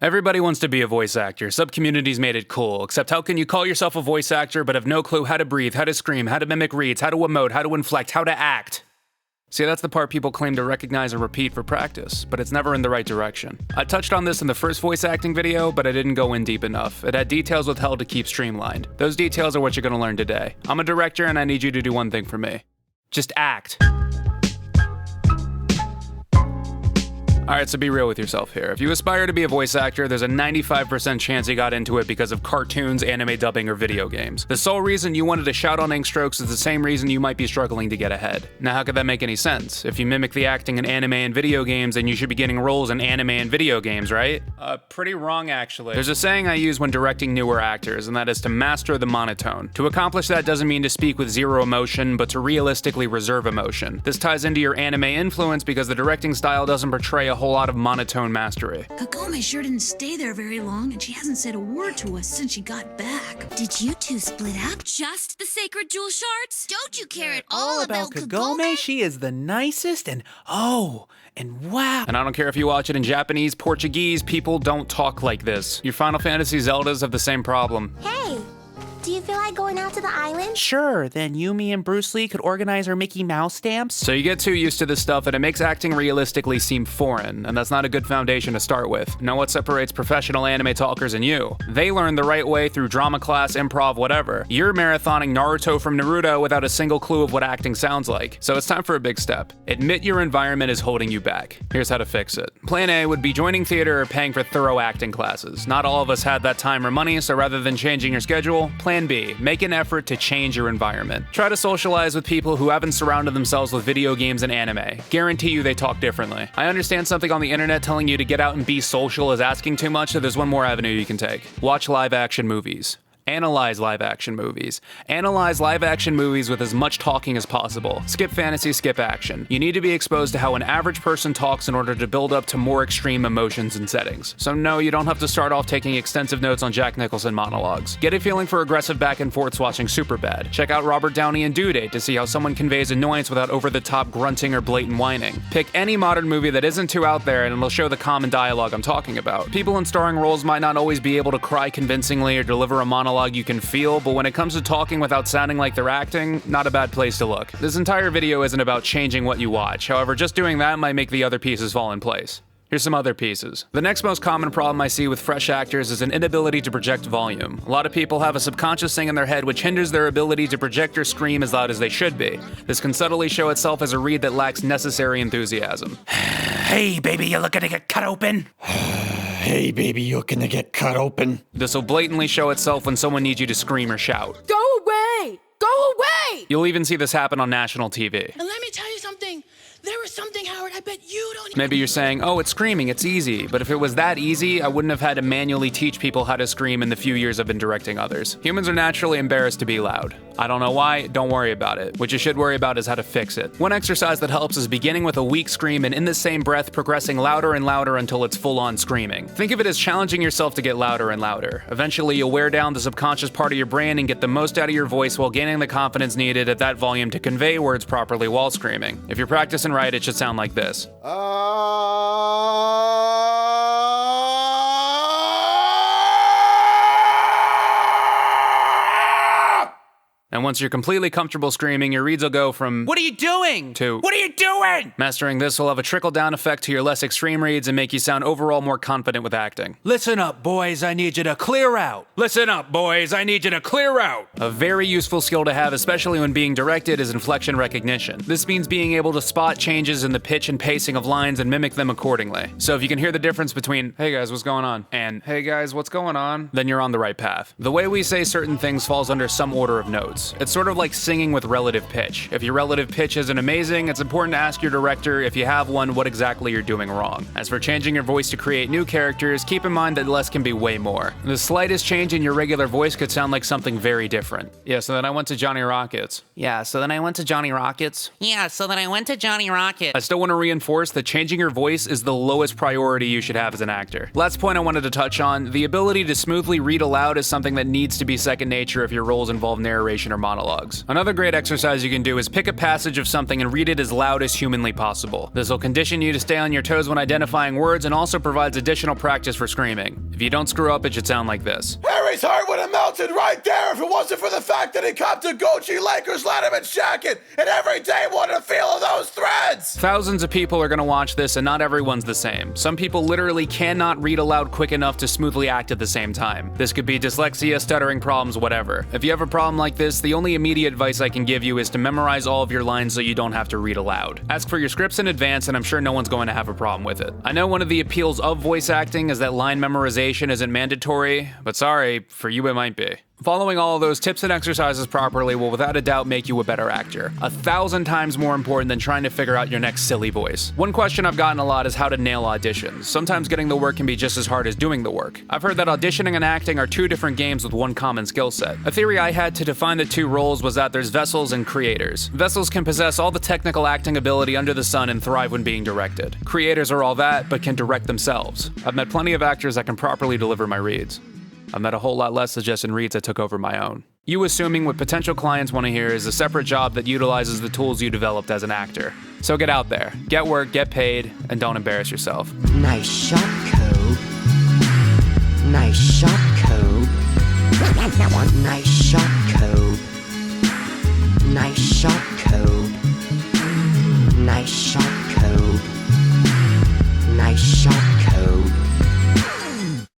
Everybody wants to be a voice actor. Sub-communities made it cool. Except how can you call yourself a voice actor but have no clue how to breathe, how to scream, how to mimic reads, how to emote, how to inflect, how to act? See, that's the part people claim to recognize and repeat for practice, but it's never in the right direction. I touched on this in the first voice acting video, but I didn't go in deep enough. It had details withheld to keep streamlined. Those details are what you're gonna learn today. I'm a director and I need you to do one thing for me. Just act. Alright, so be real with yourself here. If you aspire to be a voice actor, there's a 95% chance you got into it because of cartoons, anime dubbing, or video games. The sole reason you wanted to shout on ink strokes is the same reason you might be struggling to get ahead. Now, how could that make any sense? If you mimic the acting in anime and video games, then you should be getting roles in anime and video games, right? Pretty wrong, actually. There's a saying I use when directing newer actors, and that is to master the monotone. To accomplish that doesn't mean to speak with zero emotion, but to realistically reserve emotion. This ties into your anime influence because the directing style doesn't portray a whole lot of monotone mastery. Kagome sure didn't stay there very long, and she hasn't said a word to us since she got back. Did you two split up? Just the sacred jewel shards? Don't you care at all about Kagome? She is the nicest and wow. And I don't care if you watch it in Japanese, Portuguese, people don't talk like this. Your Final Fantasy Zeldas have the same problem. Hey, do you feel like going out to the island? Sure, then you, me, and Bruce Lee could organize our Mickey Mouse stamps. So you get too used to this stuff and it makes acting realistically seem foreign, and that's not a good foundation to start with. Know what separates professional anime talkers and you? They learn the right way through drama class, improv, whatever. You're marathoning Naruto from Naruto without a single clue of what acting sounds like. So it's time for a big step. Admit your environment is holding you back. Here's how to fix it. Plan A would be joining theater or paying for thorough acting classes. Not all of us had that time or money, so rather than changing your schedule, Plan B, make an effort to change your environment. Try to socialize with people who haven't surrounded themselves with video games and anime. Guarantee you they talk differently. I understand something on the internet telling you to get out and be social is asking too much, so there's one more avenue you can take. Watch live action movies. Analyze live action movies. Analyze live action movies with as much talking as possible. Skip fantasy, skip action. You need to be exposed to how an average person talks in order to build up to more extreme emotions and settings. So no, you don't have to start off taking extensive notes on Jack Nicholson monologues. Get a feeling for aggressive back and forths watching Superbad. Check out Robert Downey and Due Date to see how someone conveys annoyance without over-the-top grunting or blatant whining. Pick any modern movie that isn't too out there and it'll show the common dialogue I'm talking about. People in starring roles might not always be able to cry convincingly or deliver a monologue you can feel, but when it comes to talking without sounding like they're acting, not a bad place to look. This entire video isn't about changing what you watch, however, just doing that might make the other pieces fall in place. Here's some other pieces. The next most common problem I see with fresh actors is an inability to project volume. A lot of people have a subconscious thing in their head which hinders their ability to project or scream as loud as they should be. This can subtly show itself as a read that lacks necessary enthusiasm. Hey, baby, you looking to get cut open? Hey, baby, you're gonna get cut open. This will blatantly show itself when someone needs you to scream or shout. Go away! Go away! You'll even see this happen on national TV. And let me tell you something. There was something, Howard, I bet you don't. Maybe you're saying, oh, it's screaming, it's easy. But if it was that easy, I wouldn't have had to manually teach people how to scream in the few years I've been directing others. Humans are naturally embarrassed to be loud. I don't know why, don't worry about it. What you should worry about is how to fix it. One exercise that helps is beginning with a weak scream and in the same breath progressing louder and louder until it's full-on screaming. Think of it as challenging yourself to get louder and louder. Eventually, you'll wear down the subconscious part of your brain and get the most out of your voice while gaining the confidence needed at that volume to convey words properly while screaming. If you're practicing right, it should sound like this. And once you're completely comfortable screaming, your reads will go from What are you doing? To What are you doing? Mastering this will have a trickle-down effect to your less extreme reads and make you sound overall more confident with acting. Listen up, boys, I need you to clear out. Listen up, boys, I need you to clear out. A very useful skill to have, especially when being directed, is inflection recognition. This means being able to spot changes in the pitch and pacing of lines and mimic them accordingly. So if you can hear the difference between, hey guys, what's going on? And, hey guys, what's going on? Then you're on the right path. The way we say certain things falls under some order of notes. It's sort of like singing with relative pitch. If your relative pitch isn't amazing, it's important to ask your director, if you have one, what exactly you're doing wrong. As for changing your voice to create new characters, keep in mind that less can be way more. The slightest change in your regular voice could sound like something very different. Yeah, so then I went to Johnny Rockets. Yeah, so then I went to Johnny Rockets. Yeah, so then I went to Johnny Rocket. I still want to reinforce that changing your voice is the lowest priority you should have as an actor. Last point I wanted to touch on, the ability to smoothly read aloud is something that needs to be second nature if your roles involve narration or monologues. Another great exercise you can do is pick a passage of something and read it as loud as humanly possible. This will condition you to stay on your toes when identifying words and also provides additional practice for screaming. If you don't screw up, it should sound like this. Harry's heart would have melted right there if it wasn't for the fact that he copped a Gucci Lakers Letterman jacket and every day wanted to feel of those threads! Thousands of people are going to watch this and not everyone's the same. Some people literally cannot read aloud quick enough to smoothly act at the same time. This could be dyslexia, stuttering problems, whatever. If you have a problem like this, the only immediate advice I can give you is to memorize all of your lines so you don't have to read aloud. Ask for your scripts in advance and I'm sure no one's going to have a problem with it. I know one of the appeals of voice acting is that line memorization isn't mandatory, but sorry, for you it might be. Following all of those tips and exercises properly will without a doubt make you a better actor. 1,000 times more important than trying to figure out your next silly voice. One question I've gotten a lot is how to nail auditions. Sometimes getting the work can be just as hard as doing the work. I've heard that auditioning and acting are two different games with one common skill set. A theory I had to define the two roles was that there's vessels and creators. Vessels can possess all the technical acting ability under the sun and thrive when being directed. Creators are all that, but can direct themselves. I've met plenty of actors that can properly deliver my reads. I've met a whole lot less suggested reads that took over my own. You assuming what potential clients want to hear is a separate job that utilizes the tools you developed as an actor. So get out there, get work, get paid, and don't embarrass yourself. Nice shot, Code. Nice shot, Code. Nice shot.